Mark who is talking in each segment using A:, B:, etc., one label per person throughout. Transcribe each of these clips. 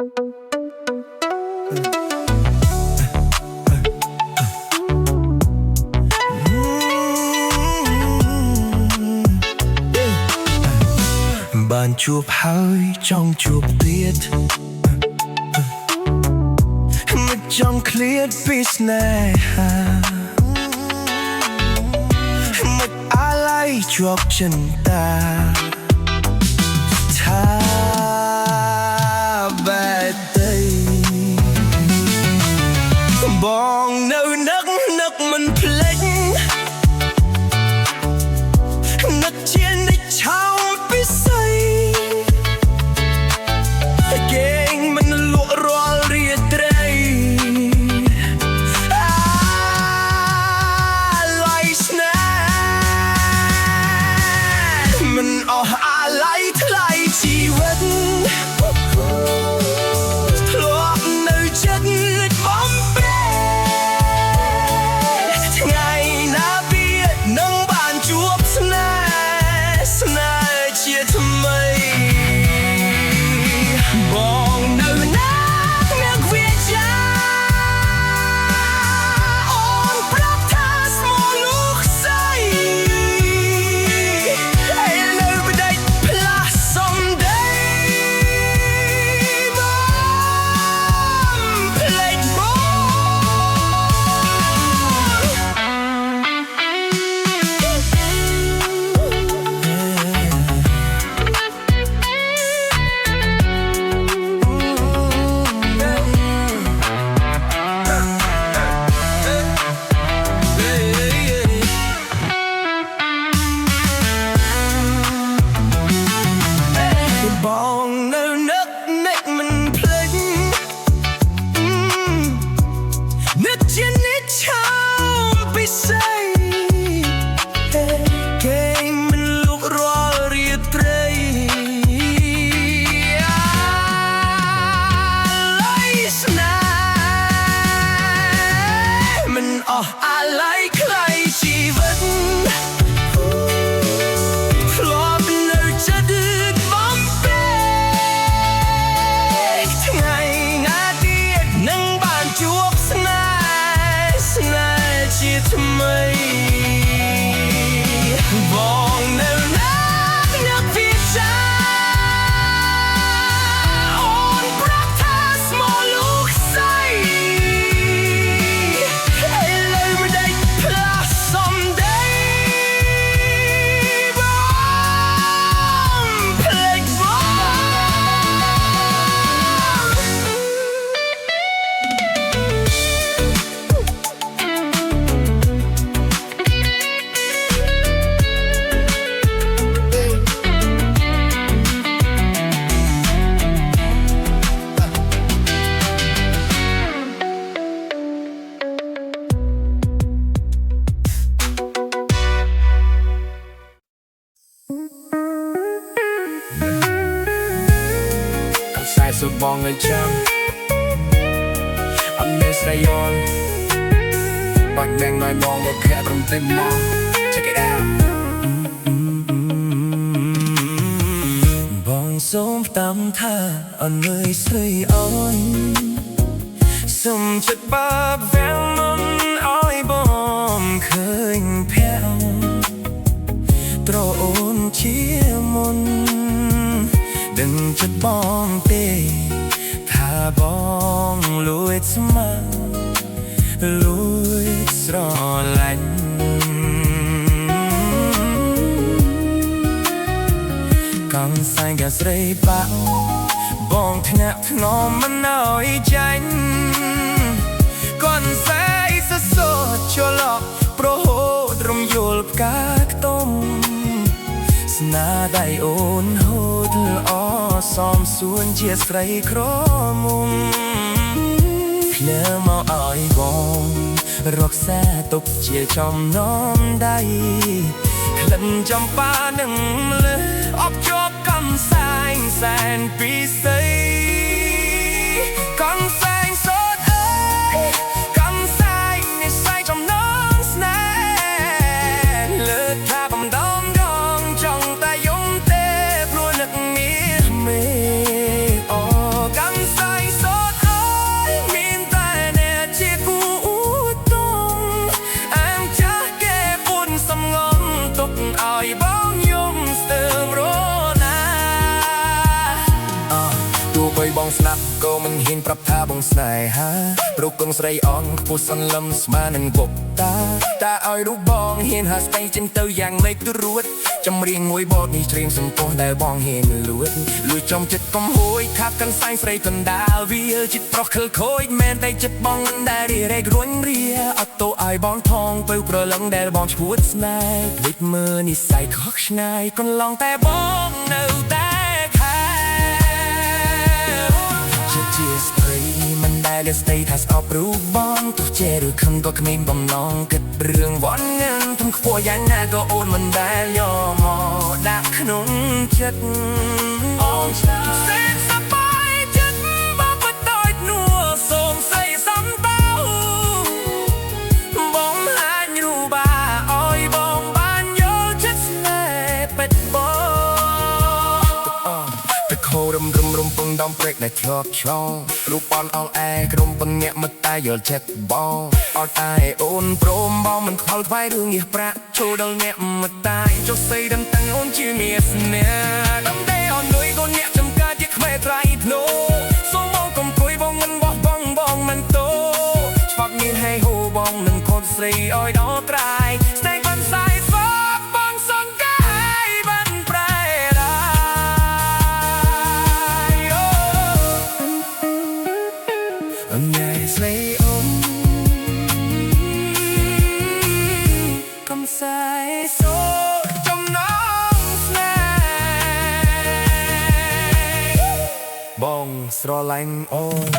A: បានជួបហើយចង់ជួបទៀតមិនចង់ឃ្លាតពីស្នេហាមិនអាឡ័យជាប់ចិន្តាថាបែបទៅបងនៅនឹកមិនភ្លេចនឹកជានិច្ចឆោមពិសីគេងមិនលក់រាល់រាត្រីអាឡ័យស្នេហ៍មិនអស់អាឡ័យថ្លៃជីវិតធ្លាប់នៅចិត្តបំពេថ្ងៃណាវានឹងបានជួបស្នេហ៍ជាថ្មីបងនៅណាអ្នកវាចាអូនប្រាប់ថាស្មោះលោកស្អីហើយនៅបដិចផ្លាស់សំដីបងភ្លេចបងបងនៅនឹកមិនភ្លេចនឹកជានិច្ចឆោមពិសេសគេមិនលក់រាល់រាត្រីអាឡ័យស្នេហ៍មិនអស់អាឡ័យខ្លីជីវិតធ្លាប់នៅចិត្តបំពេថ្ងៃណាទៀតនឹងបានជួបស្នេហ៍ជាថ្មីបងនៅណាអ្នកវាចាអូនប្រាប់ថាស្មោះលោកស្អីហើយលើមិនដេញផ្លាស់សំដីបងភ្លេចបងខ្សែសុបងឲ្យចាំអត់មានស្រីយល់បាញ់នឹងណយមកខែត្រឹមតែមក check it out បងសូមតាមថាអត់មើលស្រីអូនសុំចិត្តបាបវាំងមិនឲ្យបងឃើញភ័ក្រត្រអូនជាមុនដឹងចិត្តបងទេថាបងលួចស្មានលួចស្រឡាញ់កំសែងកស្រីបាក់បងថ្នាក់ថ្នមមិនឲ្យចាញ់កូនសែងសសរជលក់ប្រហូតរំយល់ផ្កាខ្ទុំស្នាដៃអូនហូតល្អសំសួនជាស្រីក្រមុំភ្លើមកឲ្យបងរក្សាទុកជាចំណងដៃក្លិនចំបានឹងលើអបជាប់កំសែងសែនពិសីកំសែងសោតអើយកំសែងនេះសែងចំណងស្នេហ៍លើកថាបំដងដងចង់តែយំទេព្រោះនឹកមានមេអូកំសែង បងស្នាប់ក៏មិនហ៊ានប្រាប់ថាបងស្នេហាព្រោះកូនស្រីអងខ្ពស់សន្លឹមស្មើនឹងវប់តាឲ្យរូបបងហ៊ានហាស្ដីចេញទៅយ៉ាងម៉េចទៅរួចចម្រៀងមួយបទនេះច្រៀងសំពោះដែលបងហ៊ានលួចចំចិត្តកំហួយថាកាន់សាយស្រីកណ្ដាលវាចិត្តប្រុសខិលខូចមែនតែចិត្តបងមិនដែលរីរែករួញរាអត់ទោឲ្យបងថងទៅប្រលឹងដែលបងឈួតស្នេហ៍ភ្លេចមើលនិស័យខុសឆ្ងាយកន្លងតែបងនៅតែជាស្ត្រីមិនដែលស្ដីថាស្អប់រូបបងទោះជាឬខឹងក៏គ្មានបំណងគិតរឿងវណ្ណងទំខ្ពស់យ៉ាងណាក៏អូនមិនដែលយកមកដាក់ក្នុងចិត្តអូនស្នេហ៍សេចសប្បាយចិត្តបងបតូចនួសូមស្អីសំដៅបងហាញរូបាអើយបងបានយកចិត្តស្នេហ៍ពេតបងទៅខោរំពងដំព្រែកដែលធ្លាប់ឆ្លងរូបប៉ុនអងអែក្រុមពងអ្នកមកតែយល់ចិត្តបងអត់អាយអូនព្រមបងមិនខ្វល់ខ្វាយរឿងនេះប្រាក់ចូលដល់អ្នកមកតែចុះស្អីដឹងតាំងអូនជាមាសអ្នកដំដេអូនលុយកូនអ្នកចំការជាខ្វែត្រៃភ្នោសូមបងកុំព្រួយបងមិនបោះបងមិនតោឆ្វាក់មានហេហូបងនឹងខត់ស្រីឲ្យដល់ក្រៃស្នេហ៍បានសាយសពបងសង្កាយបានប្រែញ៉ៃស្លេអូនកំសាយសូចំណងស្នេហ៍បងស្រឡាញ់អូន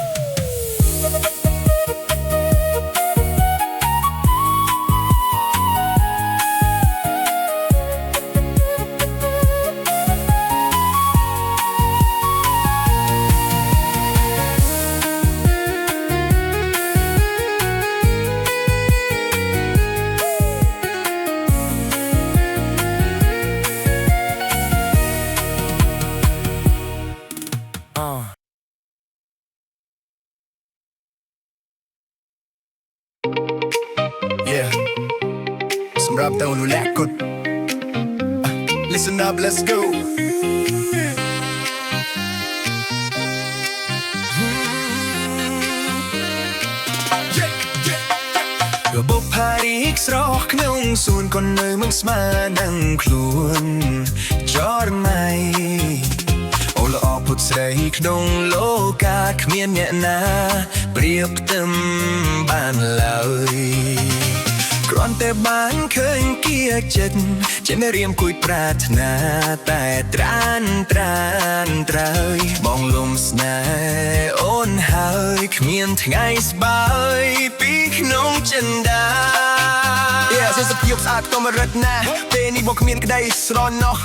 A: សម្រាប់តើលោកលាក់គុត Listen up let's go របបផារីកស្រស់ក្នុងសួនក៏នៅមិនស្មើនឹងខ្លួនចរណៃអូល្អពុតស្រីក្នុងលោកាគ្មានអ្នកណាប្រៀបផ្ទឹមបានឡើយគ្រាន់តែបានឃើញគៀកចិត្តជាមេរៀមគួយប្រាថ្នាតែត្រានត្រើយបងលំស្នេហ៍អូនហើយគ្មានថ្ងៃស្បើយពីក្នុងចិន្តាសេសភាពស្អាតខ្ទមរិទ្ធណាពេលនេះបងគ្មានក្តីស្រណោះ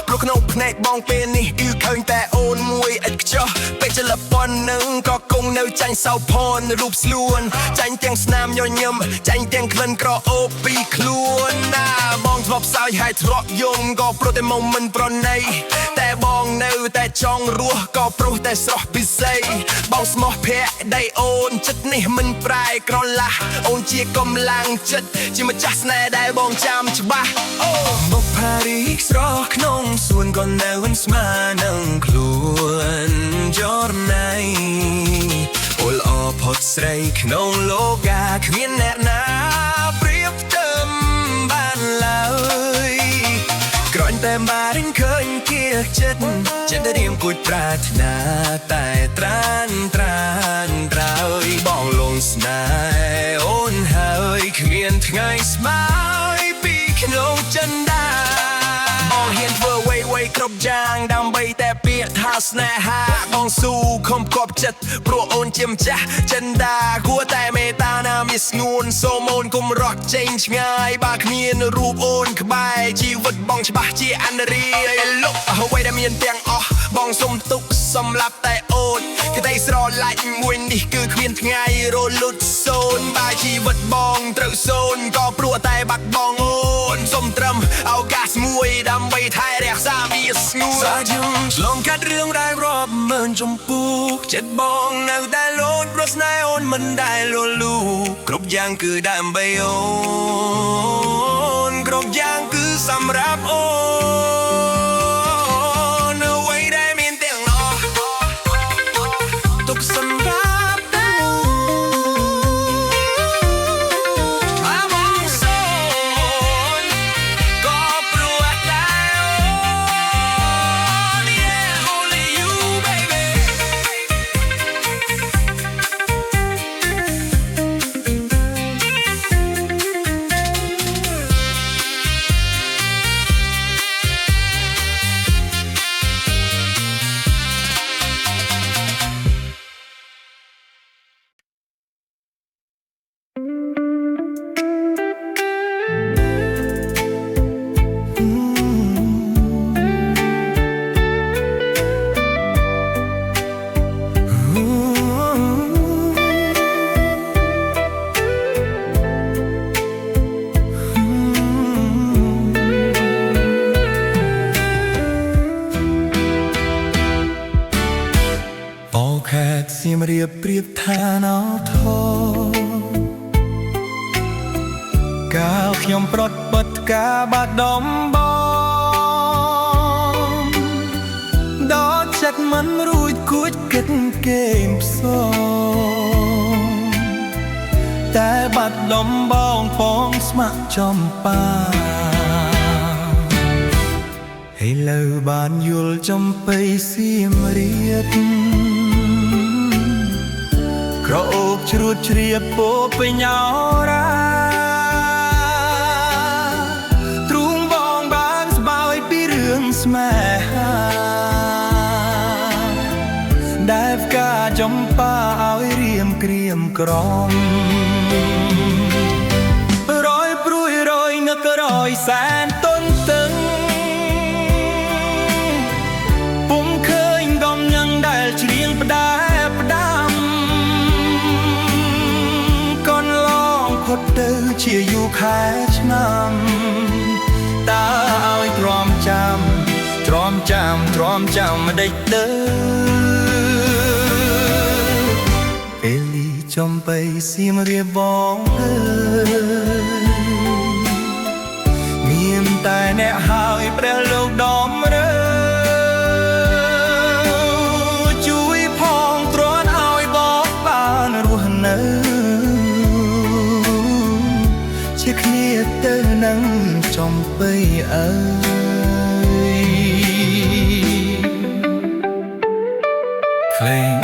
A: ព្រោះក្នុងភ្នែកបងពេលនេះគឺឃើញតែអូនមួយឥតខ្ចោះពេលចលប៉ុននឹងក៏គង់នៅចាញ់សោភ័ណ្ឌរូបស្លួនចាញ់ទាំងស្នាមញញឹមចាញ់ទាំងក្លិនក្រអូបពីខ្លួនណាបងធ្លាប់សើចហើយធ្លាប់យំក៏ព្រោះតែមកមិនប្រណីតែបងនៅតែចង់រស់ក៏ព្រោះតែស្រស់ពិសេសបងស្មោះភក្តីអូនចិត្តនេះមិនប្រែក្រឡាស់អូនជាកម្លាំងចិត្តជាម្ចាស់ស្នេហ៍ដែលបងចាំច្បាស់អូមកផារីកស្រស់ក្នុងសួនក៏នៅមិនស្មើនឹងខ្លួនចរណៃអូល្អផុតស្រីក្នុងលោកាគ្មានអ្នកណាប្រៀបផ្ទឹមបានឡើយគ្រាន់តែបានឃើញគៀកចិត្តចិត្តរៀមគួយប្រាថ្នាតែត្រានត្រើយបងលងស្នេហ៍អូនហើយគ្មានថ្ងៃស្បើយពីក្នុងចិន្តាបងហ៊ានធ្វើអ្វីគ្រប់យ៉ាងដើម្បីតែពាក្យថាស្នេហាបងស៊ូខំគប់ចិត្តព្រោះអូនជាម្ចាស់ចិន្តាគួរតែមេត្តាណាមានស្ងួនសូមអូនកុំរត់ចេញឆ្ងាយបើគ្មានរូបអូនក្បែរជីវិតបងច្បាស់ជាអនរាយលុកអ្វីដែលមានទាំងអស់បងសុំទុកសម្រាប់តែអូនក្តីស្រឡាញ់មួយនេះគឺគ្មានថ្ងៃរលត់សូន្យបើជីវិតបងត្រូវសូន្យក៏ព្រោះតែបាត់បងអូនសុំត្រឹមឱកាសមួយដើម្បីថែរក្សាវាស្ងួនសាយងឆ្លងកាត់រឿងរ៉ាវរាប់ម៉ឺនចំពោះចិត្តបងនៅតែលោតព្រោះស្នេហ៍អូនមិនដែលលលូគ្រប់យ៉ាងគឺដើម្បីអូនគ្រប់យ៉ាងគឺសម្រាប់អូនអ្វីដែលមានទាំងអស់ សៀមរាបប្រៀបថាណោថកាលខ្ញុំប្រត់បត់ការបាត់ដំបងដល់ចិត្តមិនរួចគួចគិតគេមផ្សងតែបាត់ដំបងផងស្ម័គ្រចំបាให้លើបានយល់ចំបៃសៀមរាបក្រអូបជ្រួតជ្រាបពោពេញអរាទ្រូងបងបានស្បើយពីរឿងស្នេហាដែលផ្កាចំបាឲ្យរៀមក្រៀមក្រំរយព្រួយរយនឹករយសែនទុនតឹងពុំឃើញកំញឹងដែលច្រៀងផ្ដែផ្ដាំកូនឡងផុតទៅជាយូរខែឆ្នាំតើឲ្យទ្រាំចាំទ្រាំចាំមិនដេចទៅពេលលីចំបៃសៀមរាបបងអើយមានតែអ្នកហើយព្រះលោកដំរើជួយផងទ្រាំឲ្យបងបានរស់នៅជាគ្នាទៅនឹងចំបៃអើយเพลง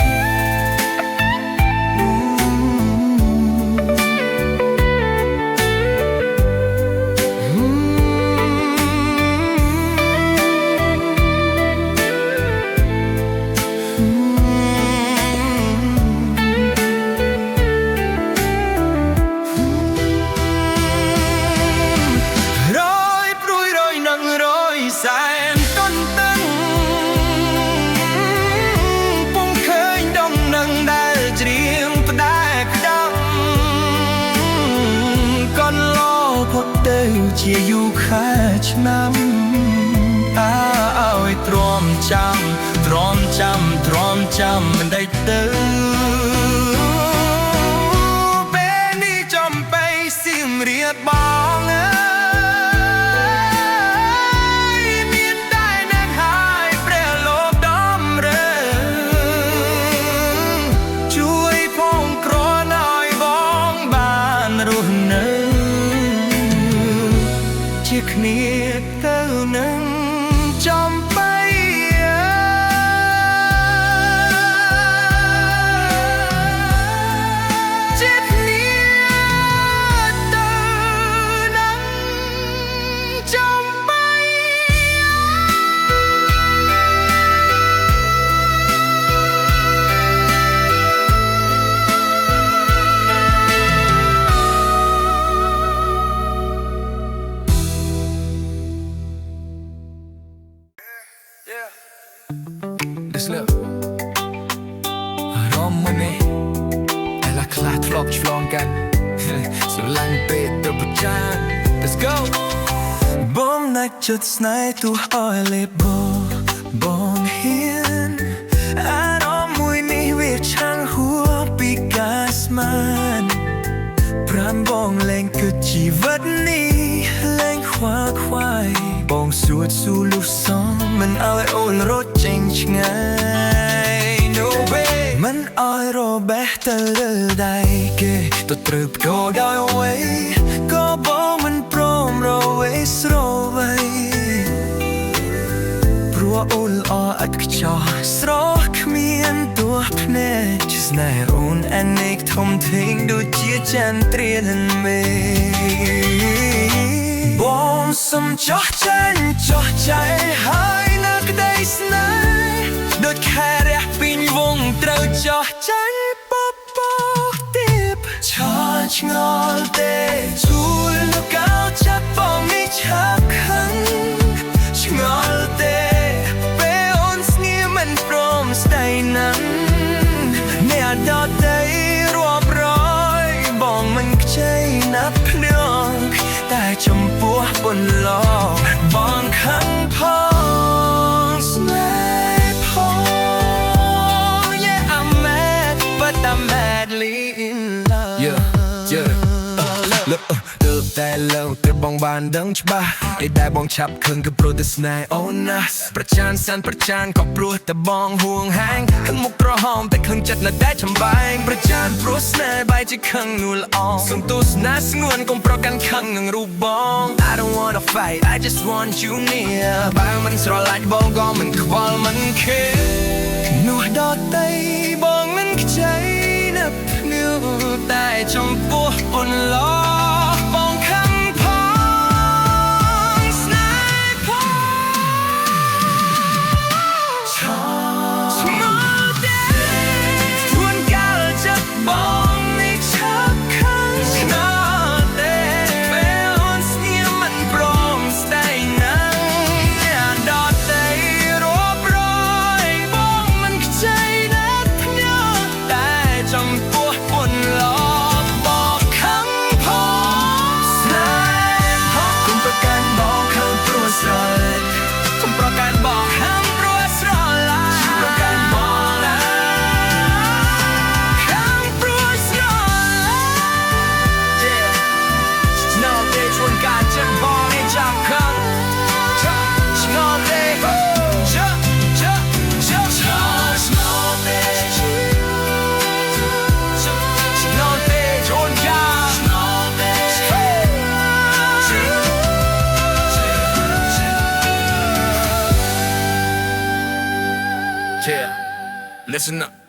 A: แสนต้นตึงពុំឃើញដំណឹងដែលច្រៀងផ្ដែផ្ដាំកូនឡោផុតទៅជាយូរខែឆ្នាំតើឲ្យទ្រាំចាំមិនដេចទៅពេលនេះចំបៃសៀមរាបបងជាគ្នាទៅនឹងចំបៃជាគ្នាទៅនឹងចំបៃListen up អារម្មណ៍មួយនេះតែละខ្លះធ្លាប់ឆ្លងกันស្រឡាញ់ពេកទៅប្រចាំ Let's go បងណាច់ចិត្តស្នេហ៍ទោះឲ្យលេបបងហ៊ានអារម្មណ៍មួយនេះវាឆាំងហួរពីការស្មានប្រាំបងលែងគិតជីវិតនេះលែងខ្វល់ខ្វាយបងសួតស៊ូលុះសំមិនឲ្យអូនរត់ចេញឆ្ងាយ No way មិនឲ្យរបេះទៅលើដៃគេទៅត្រូវផ្ដោដោយអ្វីក៏បងមិនព្រមរវេស្រវៃព្រោះអូនល្អឥតខ្ចោះស្រស់គ្មានទោះភ្នែកស្នេហ៍អូនអានេកធំធេងដូចជាចន្ទ្រាលិនមេបងសុំចោះចាញ់ចោះใจហើយនៅក្តីស្នេហ៍ដូចខែរះពីងវងត្រូវចោះចាញ់បបោកទៀតឆោឆ្ងល់ទេជួលលោកកោចាប់បងនេះឆាប់ខឹងឆ្ងល់ទេពេលអូនស្ងៀមមិនព្រមស្ដីណាំអ្នកដតីរាប់រយបងមិនខ្ចីណាប់ភ្នងតែចំពោះបុនឡោបងខឹងផងស្នេហ៍ផង Yeah I'm mad lâu từ bong bàn đấng chba đểได้บองฉับคืนกับโปรแต่สนายโอ้นะประจานสันประจานขอบปลัวแต่บองห่วงแห้งข้างมุกกระหอมแต่ข้างจัดน่ะได้ชำใบประจานปลัวสนายใบจะข้างนูละอองส่งตัวสนาสงวนกงโปรกันข้างหนึ่งรูปบอง I don't wanna fight I just want you near บางมันสระลายบองก็มันควอลมันคือหนูดอดไตบองมันใจนับนิ้วแต่จมปัวบนล้อบองคำพองสนายพองชอบมอเดทวนกาลจะบองในชับข้างชนะเดเฟลส์เนี่ยมันปลอมสไตล์นังอย่าดอดไตรบร้อยบองมันใจนับนิ้วแต่จมปัวบนล้อผมประกาศบอกห้ามรัวสระลายประกาศบอกนะห้ามรัวสระลายนอกเดชวนการจะบอกให้จับขังนอกเดชนอกเดชวนการYeah, listen up.